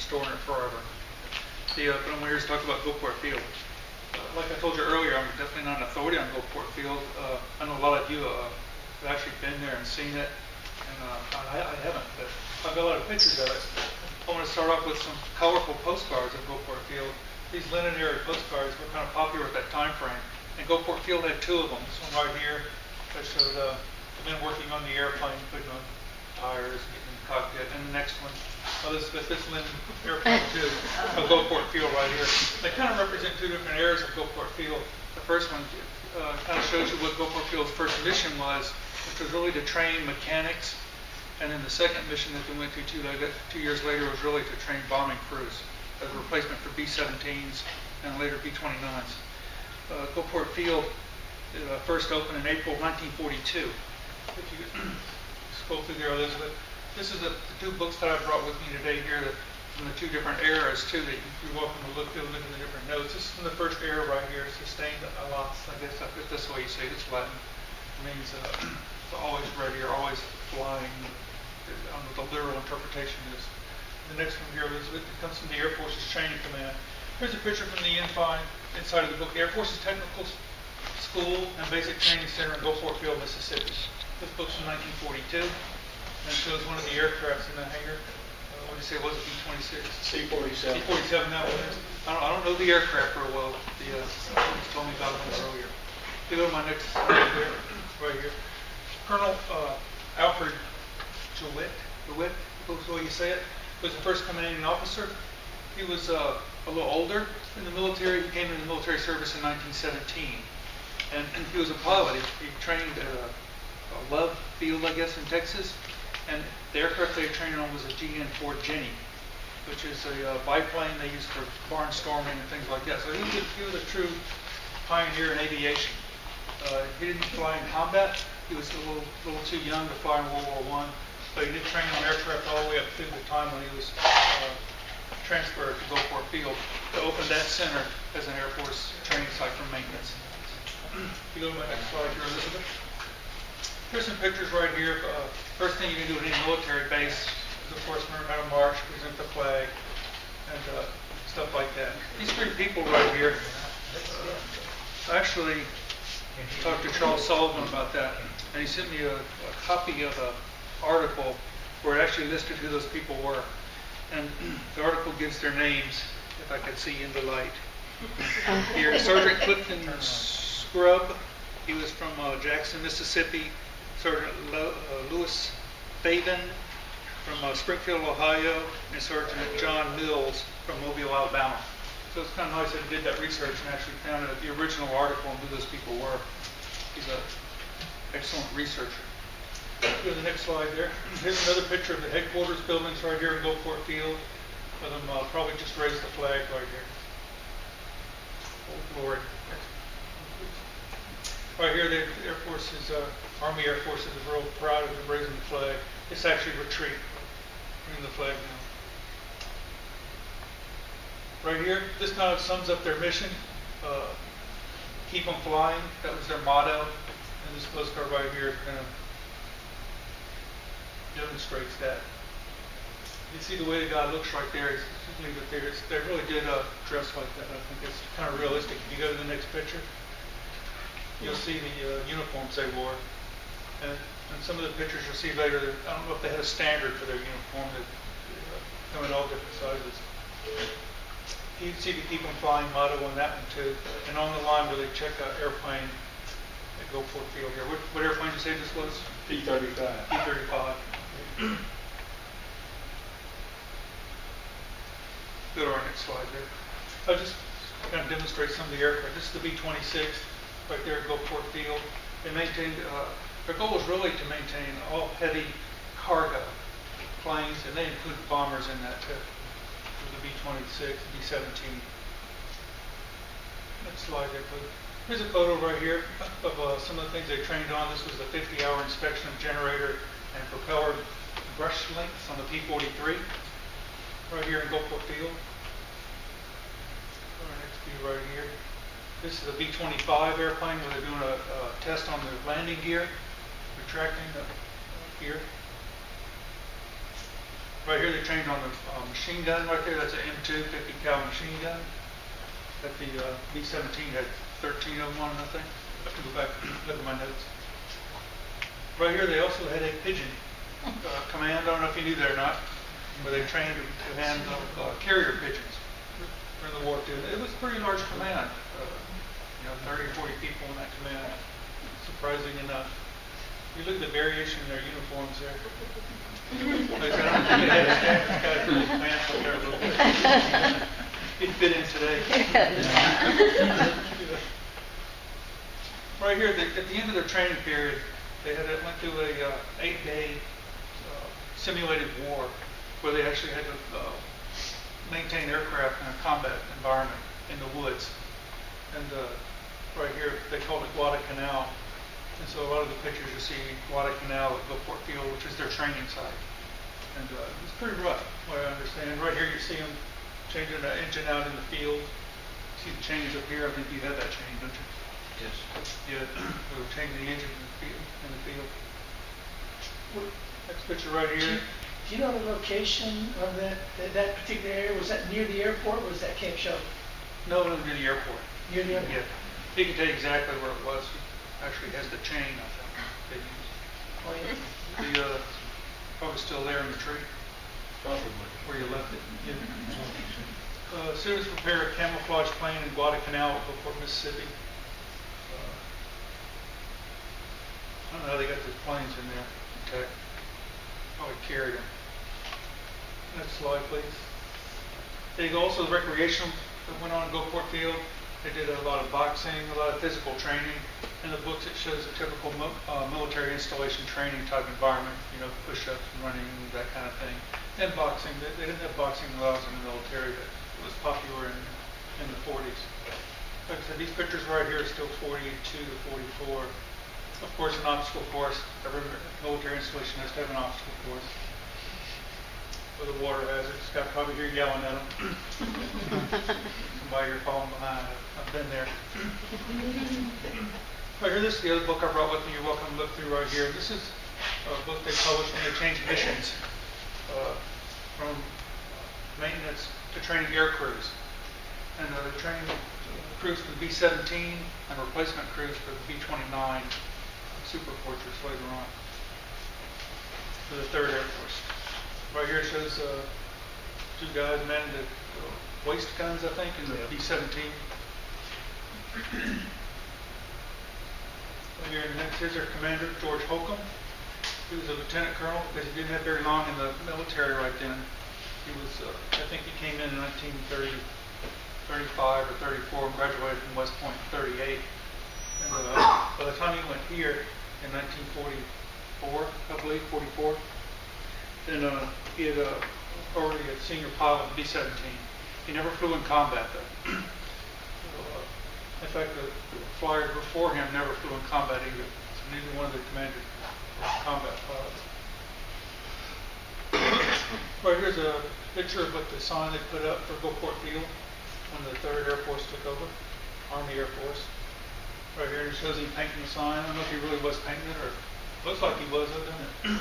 storing it forever. But I'm here to talk about Gulfport Field. Like I told you earlier, I'm definitely not an authority on Gulfport Field. I know a lot of you have actually been there and seen it, and I haven't, but I've got a lot of pictures of it. I want to start off with some colorful postcards of Gulfport Field. These linen-era postcards were kind of popular at that time frame, and Gulfport Field had two of them. This one right here that showed the men working on the airplane, putting on tires, getting in the cockpit, and the next one, this linen airplane too, of Gulfport Field right here. They kind of represent two different eras of Gulfport Field. The first one kind of shows you what Gulfport Field's first mission was, which was really to train mechanics. And then the second mission that they went to 2 years later was really to train bombing crews as a replacement for B-17s and later B-29s. Gulfport Field first opened in April 1942. If you scroll through there, Elizabeth, this is the two books that I brought with me today here from the two different eras too. That you're welcome to look at the different notes. This is from the first era right here, sustained alliance. I guess if that's the way you say it, it's Latin. It means always ready or always flying. I don't know what the literal interpretation is. The next one here, Elizabeth, it comes from the Air Force's Training Command. Here's a picture from the inside of the book. Air Force's Technical School and Basic Training Center in Gulfport Field, Mississippi. This book's from 1942, and it shows one of the aircrafts in the hangar. What did you say? Was it B-26? C-47. C-47, that one is. I don't know the aircraft real well. The told me about it earlier. If you go to my next slide there, right here. Colonel Alfred DeWitt, the way you say it, was the first commanding officer. He was a little older in the military. He came into the military service in 1917. And he was a pilot. He trained at Love Field, I guess, in Texas. And the aircraft they trained on was a GN-4 Jenny, which is a biplane they used for barnstorming and things like that. So he was a true pioneer in aviation. He didn't fly in combat. He was a little too young to fly in World War I. But he did train on aircraft all the way up through the time when he was transferred to Gulfport Field to open that center as an Air Force training site for maintenance. If you go to my next slide here, Elizabeth. Here's some pictures right here. First thing you can do at any military base is, of course, learn how to march, present the flag, and stuff like that. These three people right here, actually talked to Charles Sullivan about that, and he sent me a copy of an article where it actually listed who those people were. And the article gives their names, if I could see in the light. Here, Sergeant Clifton Scrubb, he was from Jackson, Mississippi. Sergeant Louis Faven from Springfield, Ohio, and Sergeant John Mills from Mobile, Alabama. So it's kind of nice that he did that research and actually found the original article and who those people were. He's an excellent researcher. Go to the next slide there. Here's another picture of the headquarters buildings right here in Gulfport Field. Of them probably just raised the flag right here. Oh, Lord. Right here, the Air Force is, Army Air Force is real proud of them raising the flag. It's actually retreat. Bring the flag down. Right here, this kind of sums up their mission. Keep them flying. That was their motto. And this postcard right here kind of demonstrates that. You see the way the guy looks right there. They really did dress like that. I think it's kind of realistic. If you go to the next picture, you'll see the uniforms they wore. And some of the pictures you'll see later, I don't know if they had a standard for their uniform. They come in all different sizes. You can see the Keep 'em Flying motto on that one too. And on the line where they check out airplane at Gulfport Field here. What airplane did you say this was? P-35. P-35. Go to our next slide there. I'll just kind of demonstrate some of the aircraft. This is the B-26 right there at Gulfport Field. They maintained, their goal was really to maintain all heavy cargo planes, and they include bombers in that too. The B-26, B-17. Next slide there, please. Here's a photo right here of some of the things they trained on. This was the 50-hour inspection of generator and propeller brush lengths on the P-43 right here in Gulfport Field. Our next view right here. This is a B-25 airplane where they're doing a test on the landing gear, retracting the gear. Right here they trained on the machine gun right there. That's an M2 50 cal machine gun. That the B-17 had 13 of them on it, I think. I have to go back and look at my notes. Right here they also had a pigeon command. I don't know if you knew that or not, where they trained to handle carrier pigeons during the war too. It was a pretty large command. 30 or 40 people in that command. Surprising enough. You look at the variation in their uniforms there. It fit in today. Right here, at the end of their training period, they went through a 8-day simulated war where they actually had to maintain aircraft in a combat environment in the woods. And right here, they called it Guadalcanal. And so a lot of the pictures you see Guadalcanal at Gulfport Field, which is their training site. And it's pretty rough, what I understand. Right here you see them changing the engine out in the field. See the change up here? I think you have that change, don't you? Yes. Yeah, they were changing the engine in the field. Next picture right here. Do you know the location of that particular area? Was that near the airport or was that Camp Shelby? No, it was near the airport. Near the airport? Yeah. He can tell you exactly where it was. Actually has the chain, I think, they used. Oh, yeah. The probably still there in the tree. Probably. Where you left it. Yeah. Students prepare a camouflage plane in Guadalcanal, Gulfport, Mississippi. I don't know how they got those planes in there. Okay. Probably carried them. Next slide, please. They also the recreational that went on in Gulfport Field. They did a lot of boxing, a lot of physical training. In the books, it shows a typical military installation training type environment, push-ups and running, that kind of thing. And boxing. They didn't have boxing when I was in the military, but it was popular in the 40s. Like I said, these pictures right here are still 42 to 44. Of course, an obstacle course. Every military installation has to have an obstacle course. With a water hazard. Scott probably hear yelling at them. Somebody you're falling behind. I've been there. Right here, this is the other book I brought with me. You're welcome to look through right here. This is a book they published when they changed missions from maintenance to training air crews. And they're training crews for the B-17 and replacement crews for the B-29 Super Fortress later on for the 3rd Air Force. Right here shows two guys manning the waist guns, I think, in the B-17. Here in the next is their commander, George Holcomb. He was a lieutenant colonel because he didn't have very long in the military right then. He was, I think he came in 1930, 35 or 34 and graduated from West Point in 38. And by the time he went here in 1944, I believe, 44, then he had already a senior pilot in B-17. He never flew in combat though. In fact, the flyers before him never flew in combat either. So neither one of the commanders was combat pilots. Right here's a picture of what the sign they put up for Gulfport Field when the 3rd Air Force took over, Army Air Force. Right here it shows him painting the sign. I don't know if he really was painting it or looks like he was, doesn't it?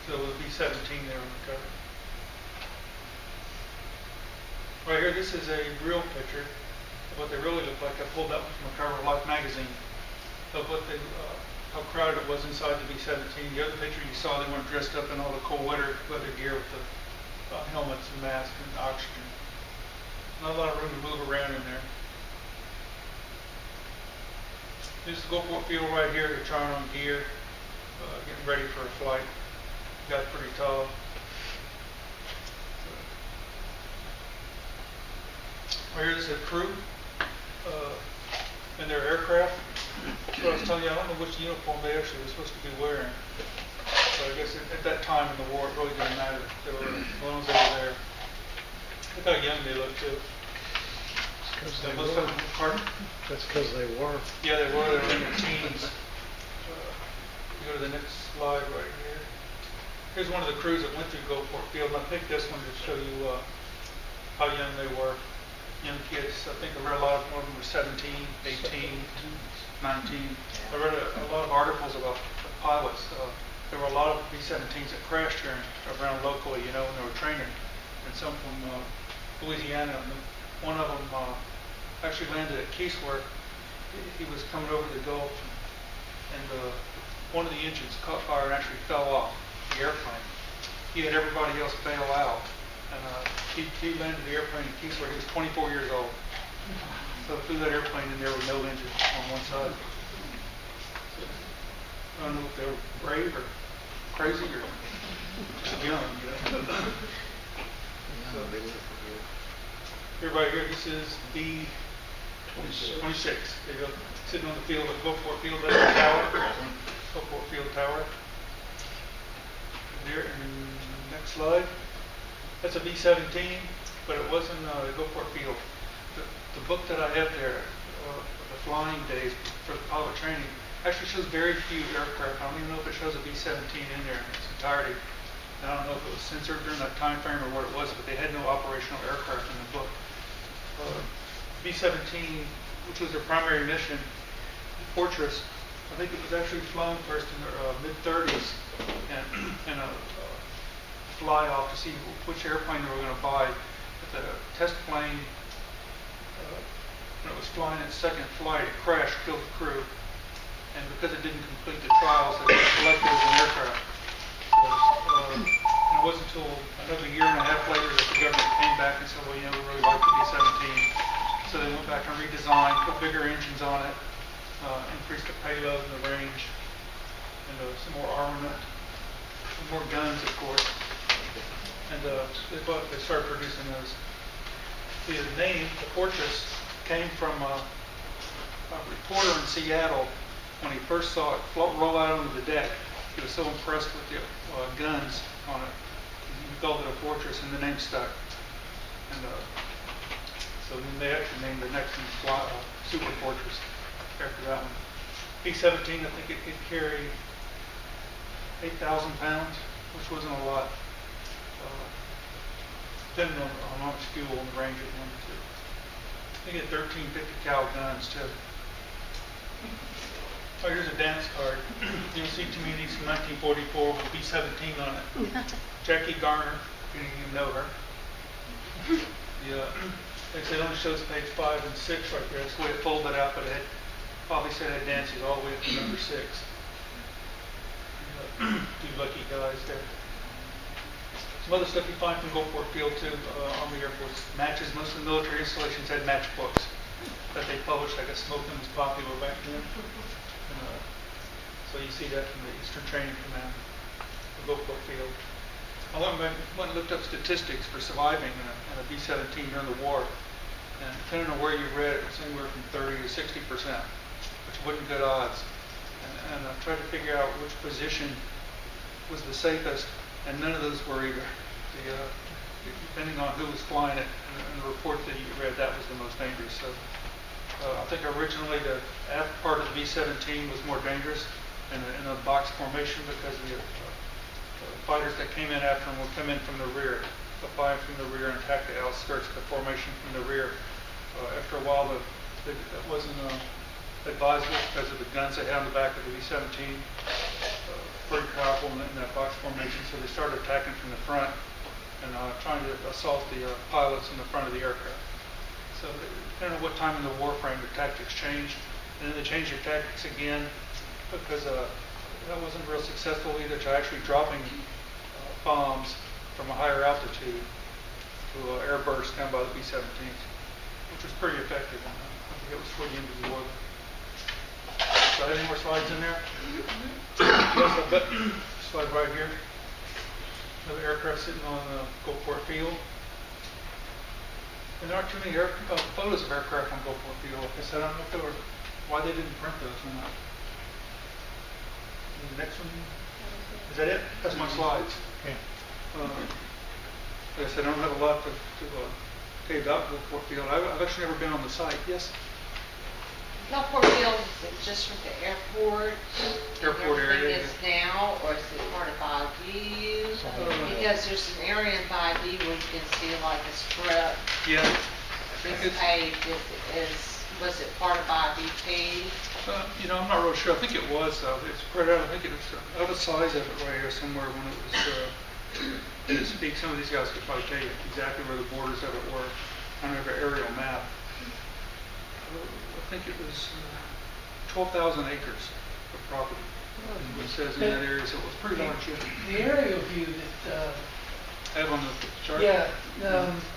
So it would be 17 there on the cover. Right here, this is a real picture of what they really look like. I pulled that one from the cover of Life magazine of what they, how crowded it was inside the B-17. The other picture you saw, they weren't dressed up in all the cold weather gear with the helmets and masks and oxygen. Not a lot of room to move around in there. This is Gulfport Field right here. They're trying on gear, getting ready for a flight. Got pretty tall. Right here is a crew in their aircraft. So I was telling you, I don't know which uniform they actually were supposed to be wearing. So I guess at that time in the war, it really didn't matter. They were, as long as they were there. Look how young they look too. Pardon? That's because they were. Yeah, they were. They were in their teens. You go to the next slide right here. Here's one of the crews that went through Gulfport Field, and I picked this one to show you how young they were. Young kids. I think I read a lot of them were 17, 18, 19. I read a lot of articles about the pilots there were a lot of B-17s that crashed here around locally, you know, when they were training, and some from Louisiana. And one of them actually landed at Keysworth. He was coming over the Gulf, and one of the engines caught fire and actually fell off the airplane. He had everybody else bail out, and he landed the airplane in Keysworth. He was 24 years old. So flew that airplane in there with no engine on one side. So, I don't know if they were brave or crazy or just young, you know. So, everybody here, this is B-26. There you go. Sitting on the field at Gulfport Field, that's the tower. Gulfport Field Tower. There, and next slide. That's a B-17, but it wasn't the Gulfport Field. The book that I have there, the flying days for the pilot training, actually shows very few aircraft. I don't even know if it shows a B-17 in there in its entirety. And I don't know if it was censored during that time frame or what it was, but they had no operational aircraft in the book. B-17, which was their primary mission, Fortress, I think it was actually flown first in the mid-30s and a fly-off to see which airplane they were going to buy. But the test plane, when it was flying its second flight, it crashed, killed the crew. And because it didn't complete the trials, they selected as an aircraft. And it wasn't until another year and a half later that the government came back and said, well, you know, we really like the B-17. So they went back and redesigned, put bigger engines on it, increased the payload and the range, and some more armament, some more guns, of course. And they started producing those. The name, the Fortress, came from a reporter in Seattle. When he first saw it roll out onto the deck, he was so impressed with the guns on it. He called it a Fortress, and the name stuck. And so then they actually named the next one Super Fortress after that one. B-17, I think it could carry 8,000 pounds, which wasn't a lot. Depending on how much fuel and the range it wanted to. They get 1350 cal guns too. Oh, here's a dance card. You'll see to me these from 1944 with B-17 on it. Jackie Garner, you didn't even know her. It only shows page 5 and 6 right there. That's the way it folded out, but it had, obviously it had dances all the way up to number 6. Two lucky guys there. Some other stuff you find from Gulfport Field too, Army Air Force matches. Most of the military installations had matchbooks that they published. I guess smoking was popular back then. So you see that from the Eastern Training Command, the Gulfport Field. I went and looked up statistics for surviving in a B-17 during the war. And depending on where you read it, it was anywhere from 30 to 60%, which wasn't good odds. And I tried to figure out which position was the safest. And none of those were either. Depending on who was flying it, and the report that you read, that was the most dangerous. So I think originally the aft part of the B-17 was more dangerous in a box formation because the fighters that came in after them would come in from the rear, fly from the rear and attack the outskirts of the formation from the rear. After a while, that wasn't advisable because of the guns they had on the back of the B-17. Pretty powerful in that box formation, so they started attacking from the front and trying to assault the pilots in the front of the aircraft. So depending on what time in the war frame, the tactics changed, and then they changed their tactics again because that wasn't real successful either, to actually dropping bombs from a higher altitude to airbursts down by the B-17s, which was pretty effective. I think it was toward the end of the war. So any more slides in there? Yes, I bet. Slide right here. Another aircraft sitting on Gulfport Field. And there aren't too many photos of aircraft on Gulfport Field. Like I said, I don't know if why they didn't print those or not. And the next one, is that it? That's my slides. Okay. Like I said, I don't have a lot to tell you about Gulfport Field. I've actually never been on the site. Yes? Gulfport Field, is it just with the airport? Airport area. Is now, or is it part of Bayview? Because there's an area in Bayview where you can see like a strip. Yeah. It's paved. Was it part of Bayview too? You know, I'm not real sure. I think it was, it's spread out. I think it was, I have a size of it right here somewhere when it was, at its peak. Some of these guys could probably tell you exactly where the borders of it were. I don't have an aerial map. I think it was 12,000 acres of property. It says in that area, so it was pretty large. Yeah. The aerial view that, I have on the chart. yeah,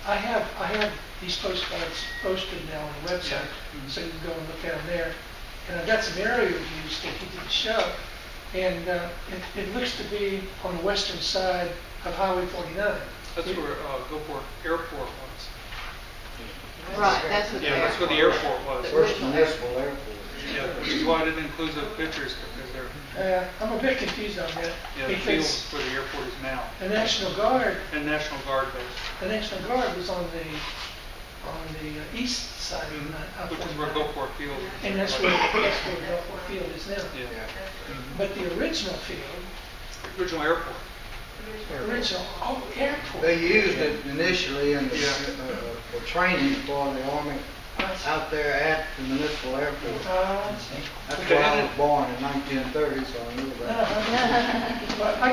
I have these postcards posted now on the website, Yeah. so you can go and look at them there. And I've got some aerial views that he didn't show, and it looks to be on the western side of Highway 49. That's where Gulfport Airport was. Right, that's what. Yeah, that's where the airport was. First municipal airport. Yeah, which is why I didn't include the pictures because they're, I'm a bit confused on that, yeah, the field because where the airport is now. the National Guard, And National Guard base, the National Guard was on the east side of which is where 49. Gulfport Field is. And that's where Gulfport Field is now. Yeah. But the original field, Original airport. airport. They used it initially in the, for training for the Army out there at the municipal airport. I see. That's Okay. where I was born in 1930, so I knew about it. But I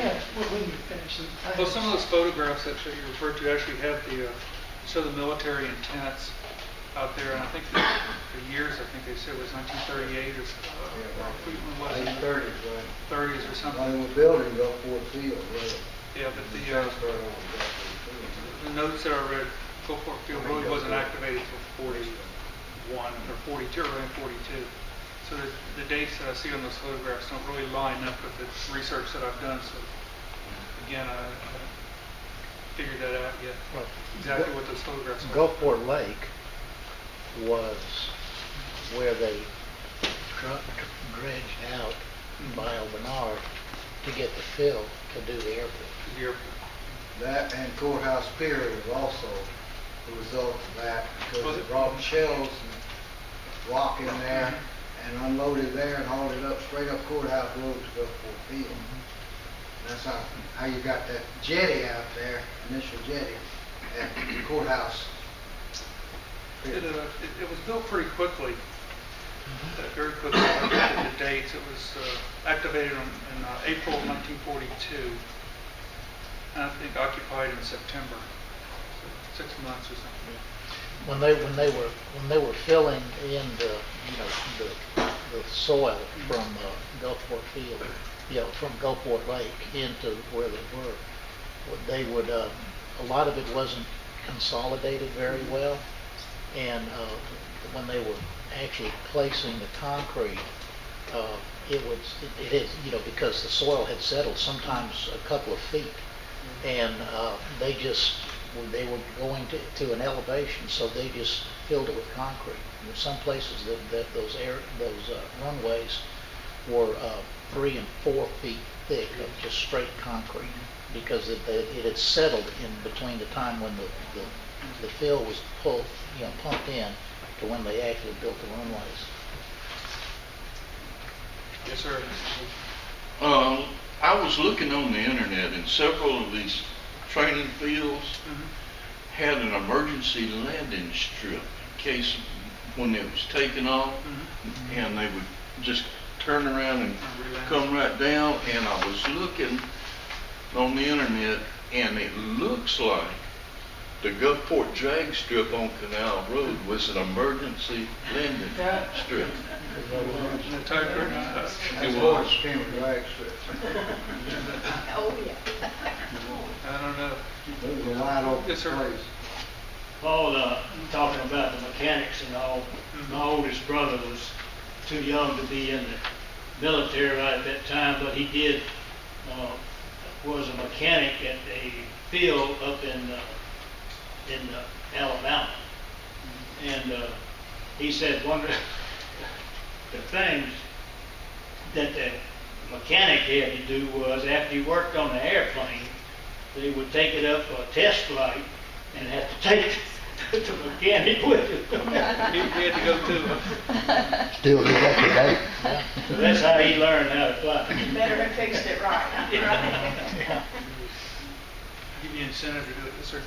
have, when you finish it. I Well, have- some of those photographs that you referred to actually have the, show the military antennas out there, and I think the years, I think they said was 1938 or when was it? 1930s, right? 30s or When something. they were building Gulfport Field, really. Yeah, but the, Transferred over to Gulfport Field. the notes that I read, Gulfport Field really wasn't activated until 41 or 42, or around 42. So the dates that I see on those photographs don't really line up with the research that I've done. So again, I haven't figured that out yet. Well, Exactly what those photographs are. Gulfport Lake was where they dredged out Bayou Bernard to get the fill to do the airport. The airport. That and Courthouse Pier was also the result of that, Was because it? they brought shells and rock in there and unloaded there and hauled it up straight up Courthouse Road to Gulfport Field. That's how you got that jetty out there, initial jetty at Courthouse. It was built pretty quickly, very quickly. I looked at the dates. It was activated in April 1942, and I think occupied in September, so 6 months or something. When they were filling in the soil from Gulfport Field, from Gulfport Lake into where they were, they would a lot of it wasn't consolidated very well, and when they were actually placing the concrete, it is because the soil had settled sometimes a couple of feet, and they were going to an elevation, so they just filled it with concrete. There's some places that those runways were 3 and 4 feet thick of just straight concrete, because it had settled in between the time when the fill was pumped in to when they actually built the runways. Yes, sir. I was looking on the internet, and several of these training fields had an emergency landing strip in case when it was taken off, and they would just turn around and come right down. And I was looking on the internet, and it looks like the Gulfport drag strip on Canal Road was an emergency landing strip. The typer, That's what it became a drag strip. Oh, yeah. I don't know. It was a wide open Yes, sir. place. Paul, talking about the mechanics and all, my oldest brother was too young to be in the military right at that time, but he was a mechanic at a field up in Alabama. And he said one of the things that the mechanic had to do was, after he worked on the airplane, they would take it up for a test flight and have to take the mechanic with him. He had to go too. Still do that today. So that's how he learned how to fly. Better have fixed it right. Give you incentive to do it. Yes, sir.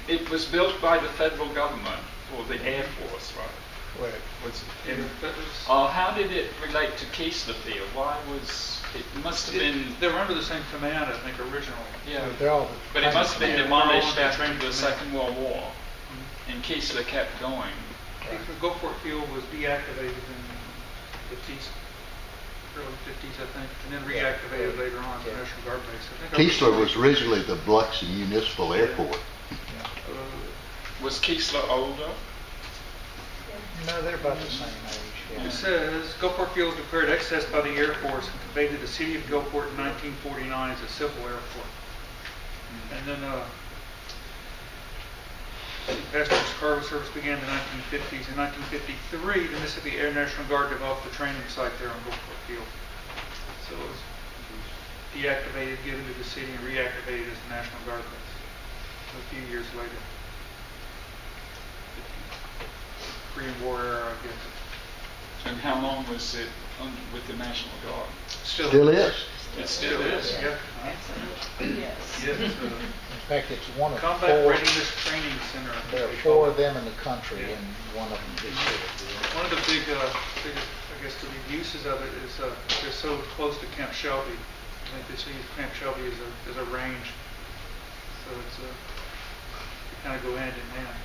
It was built by the federal government for the Air Force, right? Where, How did it relate to Keesler Field? Why was, it must have been, They were under the same command, I think, originally. yeah, they're all. but it must have been Yeah, demolished they're all after trained the for Second World War, and Keesler kept going. Gulfport Field was deactivated in the 50s, early 50s, I think, and then reactivated later on as a National Guard base. I think Keesler was originally the Biloxi Municipal Airport. Was Keesler older? No, they're about the same age, yeah. It says, Gulfport Field was declared excess by the Air Force and conveyed to the city of Gulfport in 1949 as a civil airport. And then, passenger cargo service began in the 1950s. In 1953, the Mississippi Air National Guard developed the training site there on Gulfport Field. So it was deactivated, given to the city, and reactivated as the National Guard base a few years later. Korean War era, I guess. And how long was it with the National Guard? Still is. It still is. Yeah. Yes. Yes. In fact, it's one of Combat four, Readiness Training Center. I think there are they four call of it. them in the country, and one of them is here. One of the biggest, I guess, the big uses of it is they're so close to Camp Shelby. I think they see Camp Shelby as a range. So it's they kind of go hand in hand.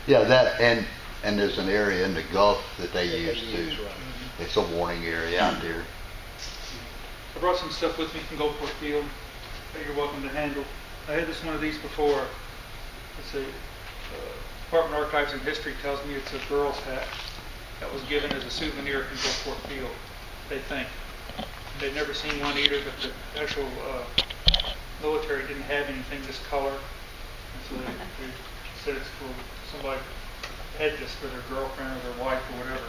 Yeah, that, and there's an area in the Gulf that they That they use use, too. right. It's a warning area out there. I brought some stuff with me from Gulfport Field that you're welcome to handle. I had one of these before. It's a Department of Archives and History tells me it's a girl's hat that was given as a souvenir from Gulfport Field. They think they'd never seen one either, but the actual military didn't have anything this color, and so they said it's for somebody had this for their girlfriend or their wife or whatever.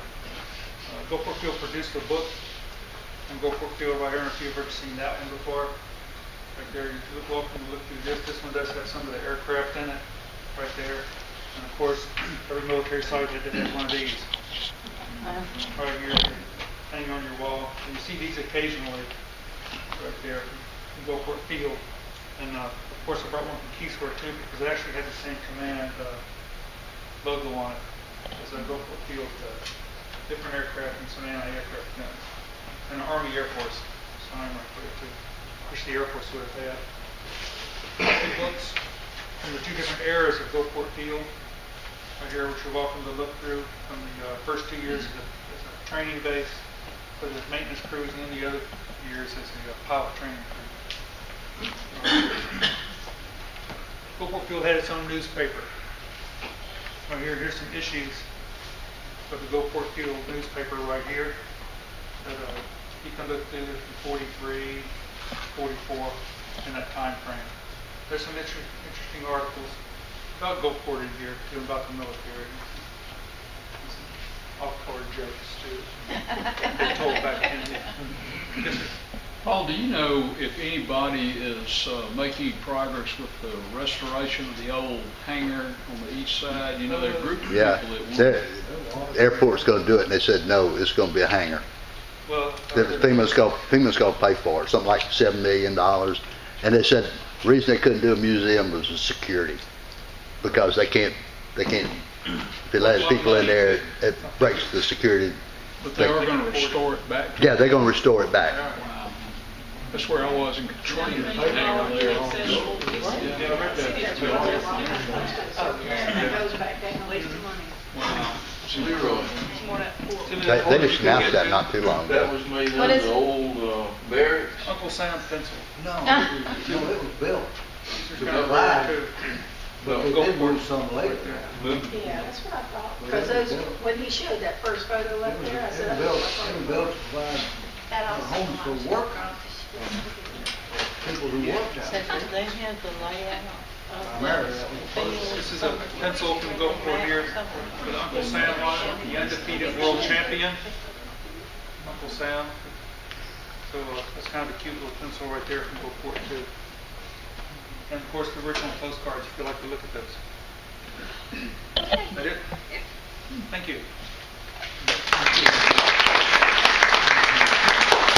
Gulfport Field produced a book on Gulfport Field right here, and if you've ever seen that one before, right there, you're welcome to look through this. This one does have some of the aircraft in it, right there. And of course, every military site had to have one of these, right here, hanging on your wall. And you see these occasionally, right there, in Gulfport Field. And of course, I brought one from Keysword too, because it actually had the same command logo on it as a Gulfport Field different aircraft and some anti-aircraft guns. And an Army Air Force sign right there too, which the Air Force would have had. Two books from the two different eras of Gulfport Field, right here, which you're welcome to look through from the first 2 years as a training base for the maintenance crews, and then the other years as the pilot training crew. Gulfport Field had its own newspaper. Right here, here's some issues of the Gulfport Field newspaper right here that you can look through from 43, 44, in that time frame. There's some interesting articles about Gulfport in here, too, about the military. Some off-color jokes, too. They told back then. Yes, sir. Paul, do you know if anybody is making progress with the restoration of the old hangar on the east side? You know, there are a group of Yeah, people that the airport's gonna do it, and they said, no, it's gonna be a hangar. Well, FEMA's gonna pay for it, something like $7 million. And they said, the reason they couldn't do a museum was the security, because they can't, if they let people in there, it breaks the security. but they are going to restore it back. Yeah, they're gonna restore it back. Wow. That's where I was in Katrina. Hangar there also. yeah, I read that. Goes back down and leaves the money. Wow. Leroy, They just announced that not too long that ago. was made What out is of the it? old barracks. Uncle Sam pencil. No, it was built, These are kind of rare, too. but they did move some later. Yeah, that's what I thought. Because those, when he showed that first photo up there, I said, It was built to provide that also. homes for workers, people who worked out So there. do they have the layout of Primarily, the that was field? This is a pencil from Gulfport here with Uncle Sam on it, the undefeated world champion. Uncle Sam. So that's kind of a cute little pencil right there from Gulfport too. And of course the original postcards, if you'd like to look at those. Is that it? Thank you.